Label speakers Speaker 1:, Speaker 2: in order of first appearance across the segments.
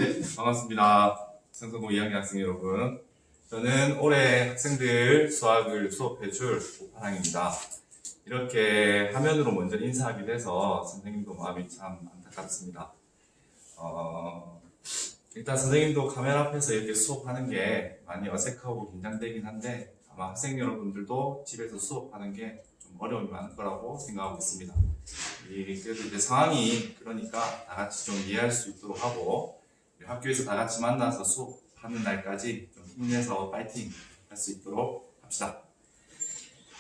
Speaker 1: 네, 반갑습니다. 성성고 2학년 학생 여러분. 저는 올해 학생들 수학을 수업해줄 오파랑입니다. 이렇게 화면으로 먼저 인사하게 돼서 선생님도 마음이 참 안타깝습니다. 일단 선생님도 카메라 앞에서 이렇게 수업하는 게 많이 어색하고 긴장되긴 한데 아마 학생 여러분들도 집에서 수업하는 게 좀 어려움이 많을 거라고 생각하고 있습니다. 그래도 이제 상황이 그러니까 다 같이 좀 이해할 수 있도록 하고 학교에서 다 같이 만나서 수업하는 날까지 좀 힘내서 파이팅 할 수 있도록 합시다.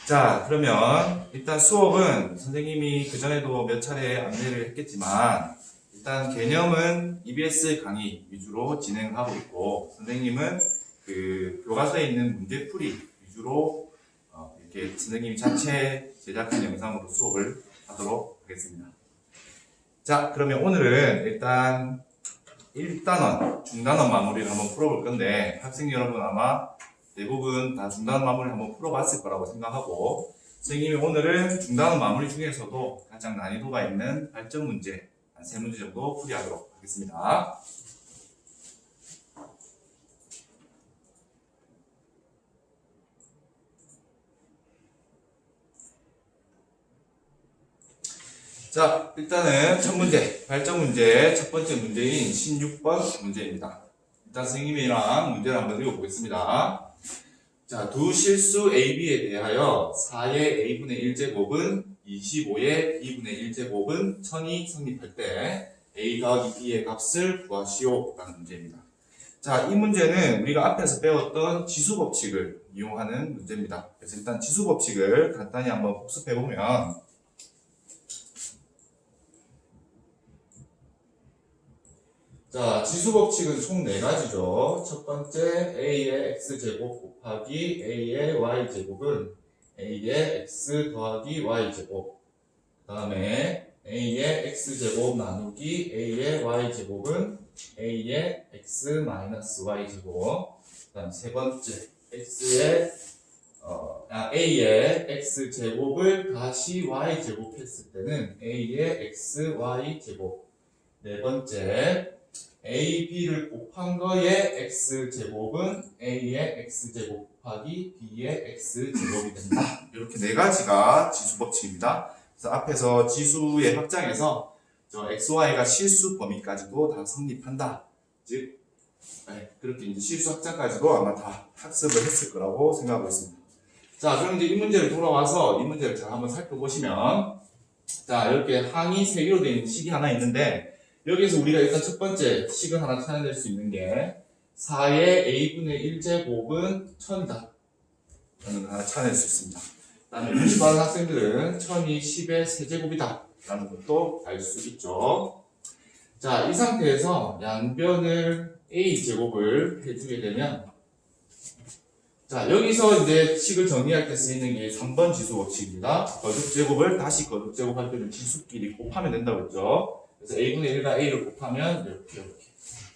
Speaker 1: 자, 그러면 일단 수업은 선생님이 그전에도 몇 차례 안내를 했겠지만 일단 개념은 EBS 강의 위주로 진행하고 있고 선생님은 그 교과서에 있는 문제풀이 위주로 이렇게 선생님이 자체 제작한 영상으로 수업을 하도록 하겠습니다. 자, 그러면 오늘은 일단 1단원, 중단원 마무리를 한번 풀어볼 건데 학생 여러분 아마 대부분 다 중단원 마무리 한번 풀어봤을 거라고 생각하고 선생님이 오늘은 중단원 마무리 중에서도 가장 난이도가 있는 발전 문제 한 3문제 정도 풀이하도록 하겠습니다. 자, 일단은 첫 문제, 발전 문제 첫 번째 문제인 16번 문제입니다. 일단 선생님이랑 문제를 한번 읽어보겠습니다. 자, 두 실수 AB에 대하여 4의 A분의 1제곱은 25의 B분의 1제곱은 1000이 성립할 때 A 더하기 B의 값을 구하시오 라는 문제입니다. 자, 이 문제는 우리가 앞에서 배웠던 지수법칙을 이용하는 문제입니다. 그래서 일단 지수법칙을 간단히 한번 복습해보면 자, 지수법칙은 총 4가지죠. 첫 번째, A의 X제곱 곱하기 A의 Y제곱은 A의 X 더하기 Y제곱. 그 다음에 A의 X제곱 나누기 A의 Y제곱은 A의 X 마이너스 Y제곱. 그 다음 세 번째, A의 X제곱을 다시 Y제곱 했을 때는 A의 XY제곱. 네 번째, A, B를 곱한 거의 X제곱은 A의 X제곱 곱하기 B의 X제곱이 된다. 이렇게 4가지가 지수법칙입니다. 그래서 앞에서 지수의 확장에서 저 XY가 실수 범위까지도 다 성립한다. 즉, 그렇게 이제 실수 확장까지도 아마 다 학습을 했을 거라고 생각하고 있습니다. 자, 그럼 이제 이 문제를 돌아와서 이 문제를 잘 한번 살펴보시면 자, 이렇게 항이 3개로 되어 있는 식이 하나 있는데 여기서 우리가 일단 첫 번째 식을 하나 찾아낼 수 있는 게 4의 A분의 1제곱은 1000이다 라는 걸 하나 찾아낼 수 있습니다. 그 다음에 문제 받은 학생들은 1000이 10의 세제곱이다 라는 것도 알 수 있죠. 자, 이 상태에서 양변을 A제곱을 해주게 되면 자, 여기서 이제 식을 정리할 때 쓰이는 게 3번 지수법칙입니다. 거듭제곱을 다시 거듭제곱할 때는 지수끼리 곱하면 된다고 했죠. 그래서 A분의 1과 A를 곱하면 이렇게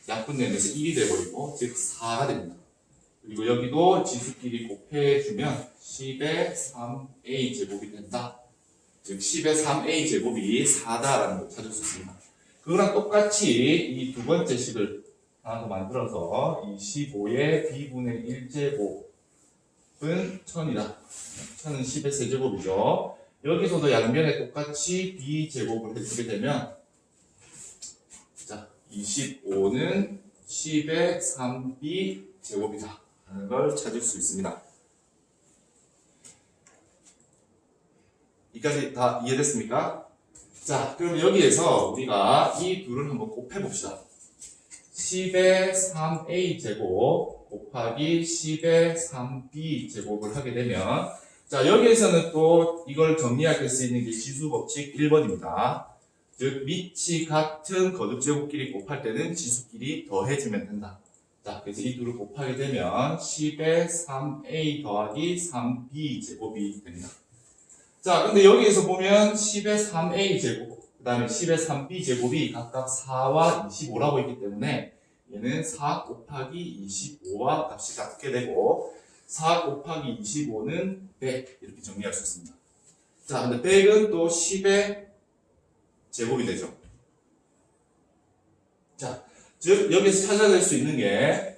Speaker 1: 약분되면서 1이 돼버리고 즉 4가 됩니다. 그리고 여기도 지수끼리 곱해주면 10의 3A 제곱이 된다. 즉 10의 3A 제곱이 4다라는 걸 찾을 수 있습니다. 그거랑 똑같이 이 두 번째 식을 하나 더 만들어서 25의 B분의 1제곱은 1000이다. 1000은 10의 세제곱이죠. 여기서도 양변에 똑같이 B제곱을 해주게 되면 25는 10의 3b 제곱이다 라는 걸 찾을 수 있습니다. 여기까지 다 이해됐습니까? 자, 그럼 여기에서 우리가 이 둘을 한번 곱해봅시다. 10의 3a 제곱 곱하기 10의 3b 제곱을 하게 되면 자, 여기에서는 또 이걸 정리할 때 쓰이는 게 지수법칙 1번입니다. 즉 밑이 같은 거듭제곱끼리 곱할 때는 지수끼리 더해주면 된다. 자, 그래서 이 둘을 곱하게 되면 10의 3a 더하기 3b 제곱이 됩니다. 자, 근데 여기에서 보면 10의 3a 제곱, 그 다음에 10의 3b 제곱이 각각 4와 25라고 있기 때문에 얘는 4 곱하기 25와 값이 같게 되고 4 곱하기 25는 100 이렇게 정리할 수 있습니다. 자, 근데 100은 또 10의 제곱이 되죠. 자, 즉 여기서 찾아낼 수 있는 게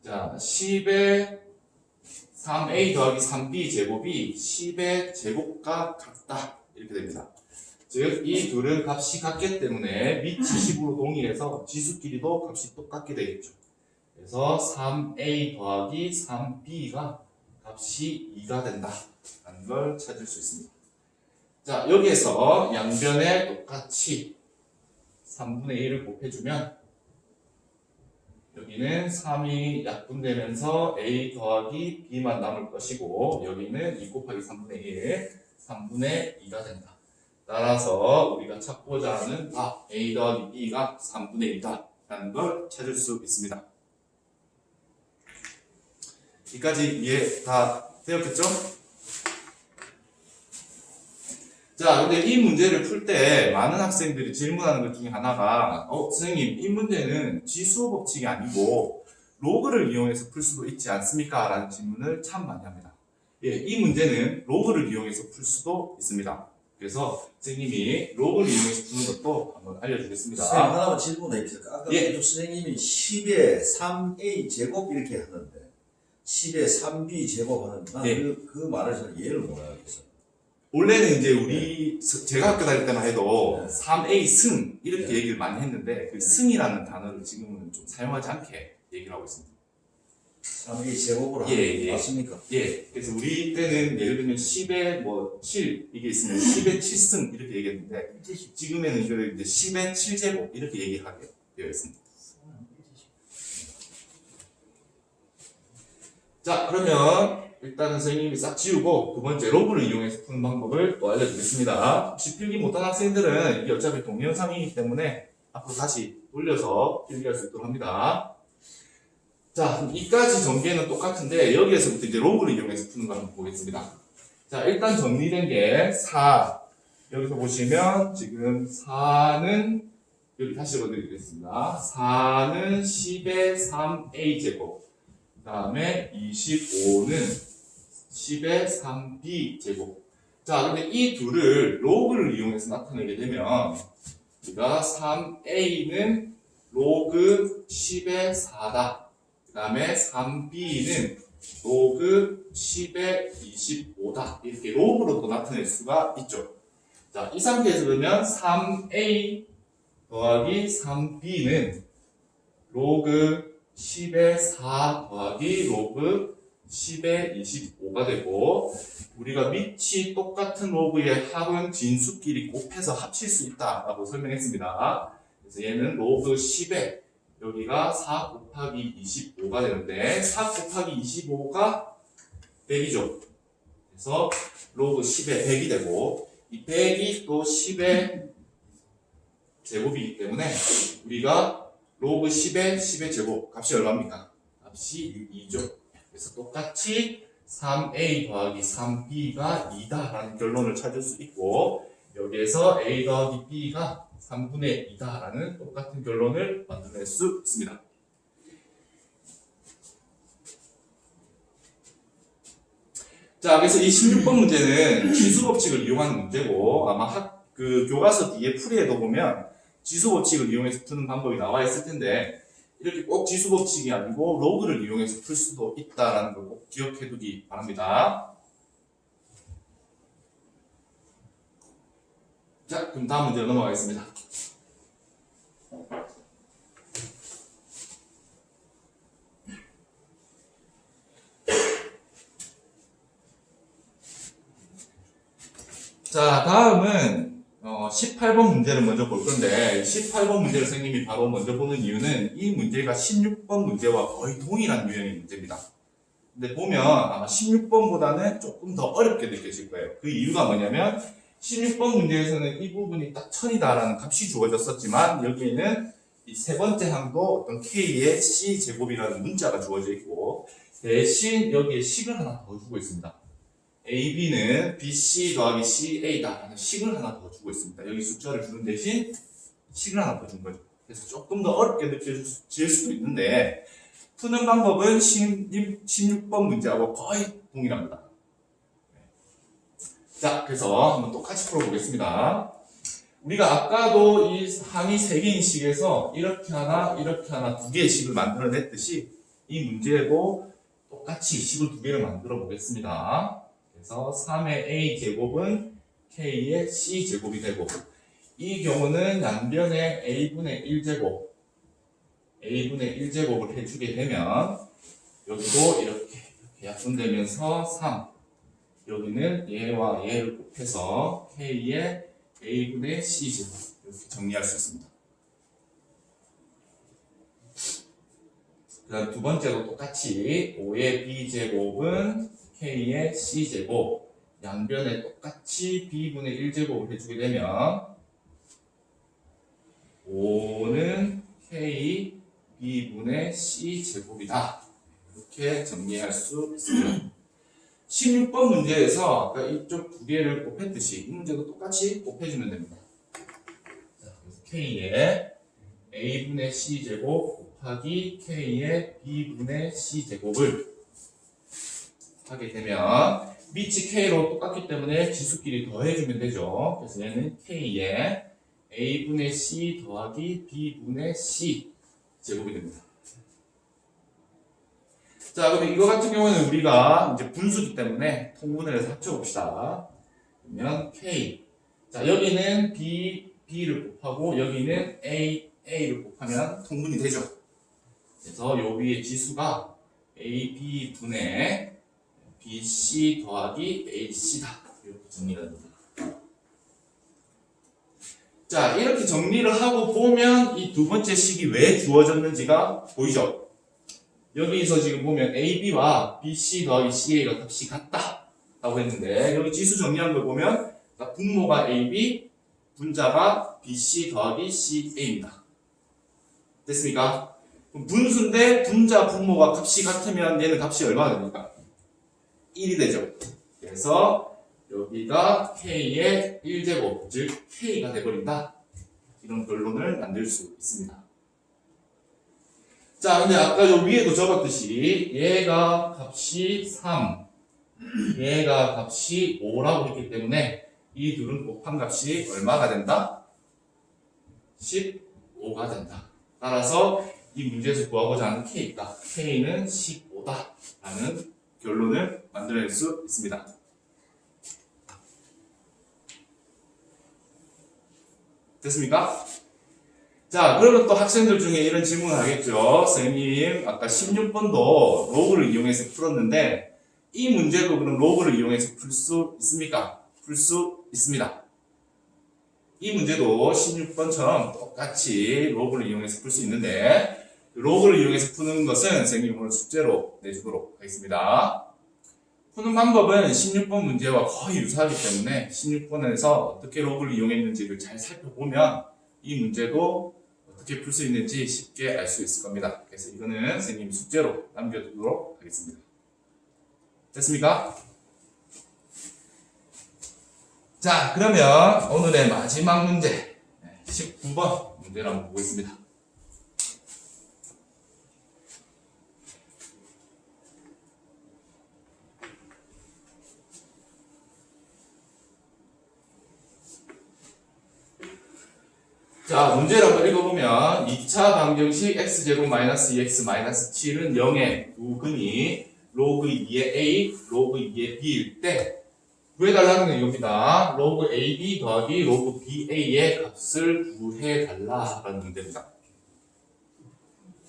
Speaker 1: 자 10의 3a 더하기 3b 제곱이 10의 제곱과 같다 이렇게 됩니다. 즉 이 둘은 값이 같기 때문에 밑이 10으로 동일해서 지수끼리도 값이 똑같게 되겠죠. 그래서 3a 더하기 3b가 값이 2가 된다 라는 걸 찾을 수 있습니다. 자 여기에서 양변에 똑같이 3분의 1을 곱해주면 여기는 3이 약분되면서 a 더하기 b만 남을 것이고 여기는 2 곱하기 3분의 1, 3분의 2가 된다. 따라서 우리가 찾고자 하는 a 더하기 b가 3분의 2다 라는 걸 찾을 수 있습니다. 여기까지 이해 다 되었겠죠? 자, 근데 이 문제를 풀 때 많은 학생들이 질문하는 것 중에 하나가 선생님, 이 문제는 지수 법칙이 아니고 로그를 이용해서 풀 수도 있지 않습니까? 라는 질문을 참 많이 합니다. 예, 이 문제는 로그를 이용해서 풀 수도 있습니다. 그래서 선생님이 로그를 이용해서 푸는 것도 한번 알려주겠습니다.
Speaker 2: 선생님 하나만 질문해 주세요. 아까
Speaker 1: 예.
Speaker 2: 선생님이 10의 3a 제곱 이렇게 하는데 10의 3b 제곱 하는
Speaker 1: 예.
Speaker 2: 그 말을 잘 이해를 못 하겠어요.
Speaker 1: 원래는 이제 제가 학교 다닐 때만 해도
Speaker 2: 네.
Speaker 1: 3A 승 이렇게
Speaker 2: 네.
Speaker 1: 얘기를 많이 했는데 그 승이라는 단어를 지금은 좀 사용하지 않게 얘기를 하고 있습니다.
Speaker 2: 3a 제곱으로
Speaker 1: 예, 예.
Speaker 2: 맞습니까?
Speaker 1: 예, 그래서 우리 때는 예를 들면 10에 7 이게 있으면 10에 7승 이렇게 얘기했는데 지금에는 이걸 이제 10에 7제곱 이렇게 얘기하게 되어 있습니다. 자, 그러면 일단은 선생님이 싹 지우고 두 번째 로그를 이용해서 푸는 방법을 또 알려드리겠습니다. 혹시 필기 못한 학생들은 이게 어차피 동영상이기 때문에 앞으로 다시 돌려서 필기할 수 있도록 합니다. 자, 이까지 전개는 똑같은데 여기에서부터 이제 로그를 이용해서 푸는 걸 한번 보겠습니다. 자, 일단 정리된 게 4. 여기서 보시면 지금 4는 여기 다시 읽어드리겠습니다. 4는 10의 3a 제곱. 그 다음에 25는 10의 3b 제곱. 자, 근데 이 둘을 로그를 이용해서 나타내게 되면 우리가 3a는 로그 10의 4다. 그 다음에 3b는 로그 10의 25다. 이렇게 로그로도 나타낼 수가 있죠. 자, 이 상태에서 그러면 3a 더하기 3b는 로그 10의 4 더하기 로그 10의 25가 되고 우리가 밑이 똑같은 로그의 합은 진수끼리 곱해서 합칠 수 있다라고 설명했습니다. 그래서 얘는 로그 10의 여기가 4 곱하기 25가 되는데 4 곱하기 25가 100이죠. 그래서 로그 10의 100이 되고 이 100이 또 10의 제곱이기 때문에 우리가 로그 10의 제곱 값이 얼마입니까? 값이 2죠. 그래서 똑같이 3a 더하기 3b가 2다라는 결론을 찾을 수 있고 여기에서 a 더하기 b가 3분의 2다라는 똑같은 결론을 만들어낼 수 있습니다. 자, 그래서 이 16번 문제는 지수법칙을 이용하는 문제고 아마 교과서 뒤에 풀이에도 보면 지수법칙을 이용해서 푸는 방법이 나와 있을 텐데 이렇게 꼭 지수법칙이 아니고 로그를 이용해서 풀 수도 있다는 걸 꼭 기억해 두기 바랍니다. 자, 그럼 다음 문제로 넘어가겠습니다. 자, 다음은 18번 문제를 먼저 볼 건데 18번 문제를 선생님이 바로 먼저 보는 이유는 이 문제가 16번 문제와 거의 동일한 유형의 문제입니다. 근데 보면 아마 16번보다는 조금 더 어렵게 느껴질 거예요. 그 이유가 뭐냐면 16번 문제에서는 이 부분이 딱 1000이다라는 값이 주어졌었지만 여기에는 이 세 번째 항도 어떤 k의 c제곱이라는 문자가 주어져 있고 대신 여기에 식을 하나 더 주고 있습니다. AB는 BC 더하기 CA다 라는 식을 하나 더 주고 있습니다. 여기 숫자를 주는 대신 식을 하나 더 준 거죠. 그래서 조금 더 어렵게 느껴질 수도 있는데 푸는 방법은 16번 문제하고 거의 동일합니다. 자, 그래서 한번 똑같이 풀어보겠습니다. 우리가 아까도 이 항이 3개인 식에서 이렇게 하나, 이렇게 하나 2개의 식을 만들어냈듯이 이 문제에도 똑같이 식을 2개를 만들어 보겠습니다. 그래서 3의 a 제곱은 k의 c 제곱이 되고 이 경우는 양변에 a분의 1제곱 a분의 1제곱을 해주게 되면 여기도 이렇게 약분되면서 3 여기는 얘와 얘를 곱해서 k의 a분의 c제곱 이렇게 정리할 수 있습니다. 그 다음 두 번째도 똑같이 5의 b제곱은 k의 c제곱 양변에 똑같이 b분의 1제곱을 해주게 되면 5는 k b분의 c제곱이다. 이렇게 정리할 수 있습니다. 16번 문제에서 아까 이쪽 2개를 곱했듯이 이 문제도 똑같이 곱해주면 됩니다. 자, 그래서 k의 a분의 c제곱 곱하기 k의 b분의 c제곱을 하게 되면 밑이 k로 똑같기 때문에 지수끼리 더해주면 되죠. 그래서 얘는 k의 a분의 c 더하기 b분의 c 제곱이 됩니다. 자, 그럼 이거 같은 경우는 우리가 이제 분수기 때문에 통분을 해서 합쳐봅시다. 그러면 k. 자, 여기는 b를 곱하고 여기는 a를 곱하면 통분이 되죠. 그래서 요 위에 지수가 ab분의 bc 더하기 ac다. 이렇게 정리가 됩니다. 자, 이렇게 정리를 하고 보면 이 두 번째 식이 왜 주어졌는지가 보이죠? 여기서 지금 보면 AB와 BC 더하기 CA가 값이 같다 라고 했는데 여기 지수 정리한 걸 보면 분모가 AB, 분자가 BC 더하기 CA입니다. 됐습니까? 그럼 분수인데 분자 분모가 값이 같으면 얘는 값이 얼마가 됩니까? 1이 되죠. 그래서 여기가 K의 1제곱, 즉 K가 돼버린다. 이런 결론을 만들 수 있습니다. 자, 근데 아까 요 위에도 적었듯이 얘가 값이 3, 얘가 값이 5라고 했기 때문에 이 둘은 곱한 값이 얼마가 된다? 15가 된다. 따라서 이 문제에서 구하고자 하는 K가 K는 15다 라는 결론을 만들어낼 수 있습니다. 됐습니까? 자, 그러면 또 학생들 중에 이런 질문을 하겠죠. 선생님, 아까 16번도 로그를 이용해서 풀었는데 이 문제도 그럼 로그를 이용해서 풀 수 있습니까? 풀 수 있습니다. 이 문제도 16번처럼 똑같이 로그를 이용해서 풀 수 있는데 로그를 이용해서 푸는 것은 선생님이 오늘 숙제로 내주도록 하겠습니다. 푸는 방법은 16번 문제와 거의 유사하기 때문에 16번에서 어떻게 로그를 이용했는지를 잘 살펴보면 이 문제도 어떻게 풀 수 있는지 쉽게 알 수 있을 겁니다. 그래서 이거는 선생님이 숙제로 남겨두도록 하겠습니다. 됐습니까? 자, 그러면 오늘의 마지막 문제 19번 문제를 한번 보겠습니다. 자, 문제를 한번 읽어보면 2차 방정식 x제곱 마이너스 2x 마이너스 7은 0의 부근이 로그 2의 a, 로그 2의 b일 때 구해달라는 건 이겁니다. 로그 ab 더하기 로그 ba의 값을 구해달라라는 문제입니다.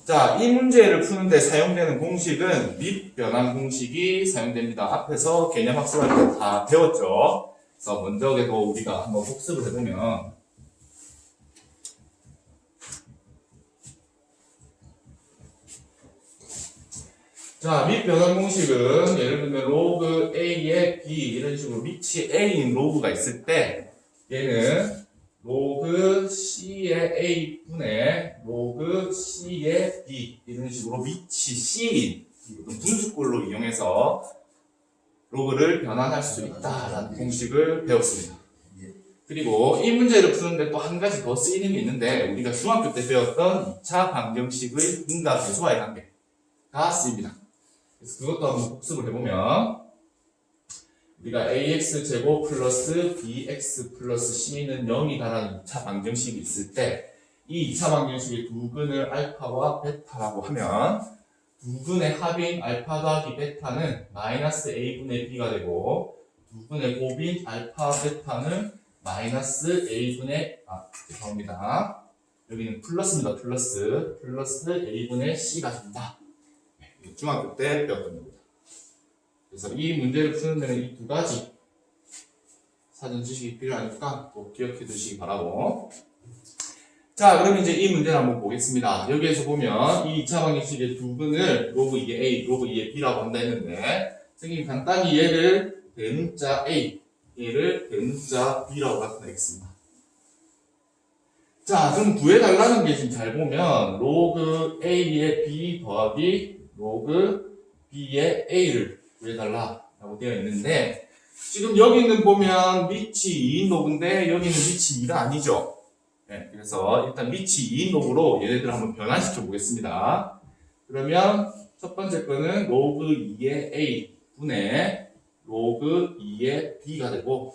Speaker 1: 자, 이 문제를 푸는데 사용되는 공식은 밑변환 공식이 사용됩니다. 앞에서 개념 학습할 때 다 배웠죠. 그래서 먼저 그래도 우리가 한번 복습을 해보면 자, 밑변환 공식은 예를 들면 로그 a의 b 이런 식으로 밑이 a인 로그가 있을 때 얘는 로그 c의 a 분의 로그 c의 b 이런 식으로 밑이 c인 분수꼴로 이용해서 로그를 변환할 수 있다라는 공식을 배웠습니다. 그리고 이 문제를 푸는데 또 한 가지 더 쓰이는 게 있는데 우리가 중학교 때 배웠던 2차 방정식의 근과 계수와의 관계가 쓰입니다. 그래서 그것도 한번 복습을 해보면 우리가 ax제곱 플러스 bx 플러스 c는 0이다라는 2차 방정식이 있을 때 이 2차 방정식의 두 근을 알파와 베타라고 하면 두 근의 합인 알파 더하기 베타는 마이너스 a분의 b가 되고 두 근의 곱인 알파 베타는 마이너스 a분의 죄송합니다. 여기는 플러스입니다. 플러스 a분의 c가 된다. 중학교 때 배웠던 겁니다. 그래서 이 문제를 푸는 데는 이 두 가지 사전 지식이 필요하니까 꼭 기억해 두시기 바라고. 자, 그럼 이제 이 문제를 한번 보겠습니다. 여기에서 보면 이 2차 방정식의 두 근을 로그 2의 A, 로그 2의 B라고 한다 했는데 선생님이 간단히 얘를 대문자 A, 얘를 대문자 B라고 나타내겠습니다. 자, 그럼 구해달라는 게 지금 잘 보면 로그 A의 B 더하기 로그 B의 A를 구해달라라고 되어 있는데 지금 여기는 보면 밑이 2인 로그인데 여기는 밑이 2가 아니죠. 네, 그래서 일단 밑이 2인 로그로 얘네들을 한번 변환시켜 보겠습니다. 그러면 첫 번째 거는 로그 2의 A 분의 로그 2의 B가 되고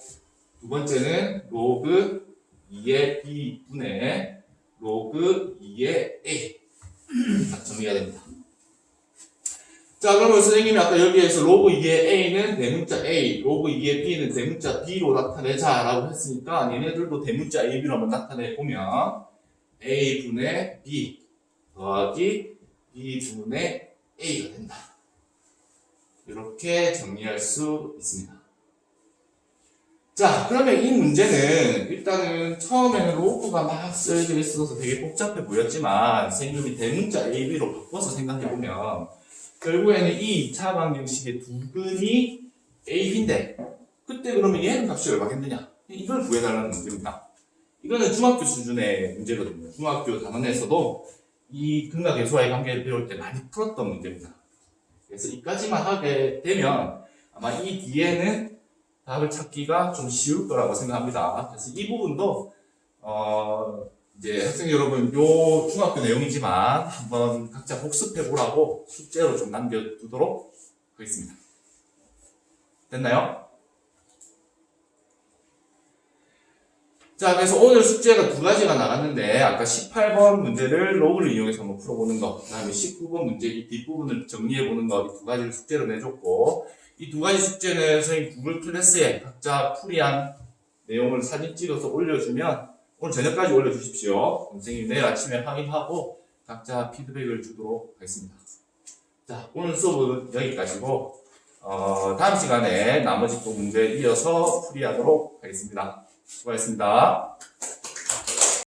Speaker 1: 두 번째는 로그 2의 B 분의 로그 2의 A 딱 정리가 됩니다. 자, 그러면 선생님이 아까 여기에서 로그 2의 A는 대문자 A, 로그 2의 B는 대문자 B로 나타내자 라고 했으니까 얘네들도 대문자 AB로 한번 나타내보면 A분의 B 더하기 B분의 A가 된다. 이렇게 정리할 수 있습니다. 자, 그러면 이 문제는 일단은 처음에는 로그가 막 쓰여져 있어서 되게 복잡해 보였지만 선생님이 대문자 AB로 바꿔서 생각해보면 결국에는 이 2차 방정식의 두 근이 AB인데 그때 그러면 얘는 값이 얼마겠느냐? 이걸 구해달라는 문제입니다. 이거는 중학교 수준의 문제거든요. 중학교 단원에서도 이 근과 계수와의 관계를 배울 때 많이 풀었던 문제입니다. 그래서 이까지만 하게 되면 아마 이 뒤에는 답을 찾기가 좀 쉬울 거라고 생각합니다. 그래서 이 부분도 이제 학생 여러분 요 중학교 내용이지만 한번 각자 복습해 보라고 숙제로 좀 남겨두도록 하겠습니다. 됐나요? 자, 그래서 오늘 숙제가 두 가지가 나갔는데 아까 18번 문제를 로그를 이용해서 한번 풀어보는 거, 그 다음에 19번 문제 이 뒷부분을 정리해보는 거, 이 두 가지를 숙제로 내줬고 이 두 가지 숙제는 선생님 구글 클래스에 각자 풀이한 내용을 사진 찍어서 올려주면 오늘 저녁까지 올려주십시오. 선생님 내일 아침에 확인하고 각자 피드백을 주도록 하겠습니다. 자, 오늘 수업은 여기까지고 다음 시간에 나머지 또 문제 이어서 풀이하도록 하겠습니다. 수고하셨습니다.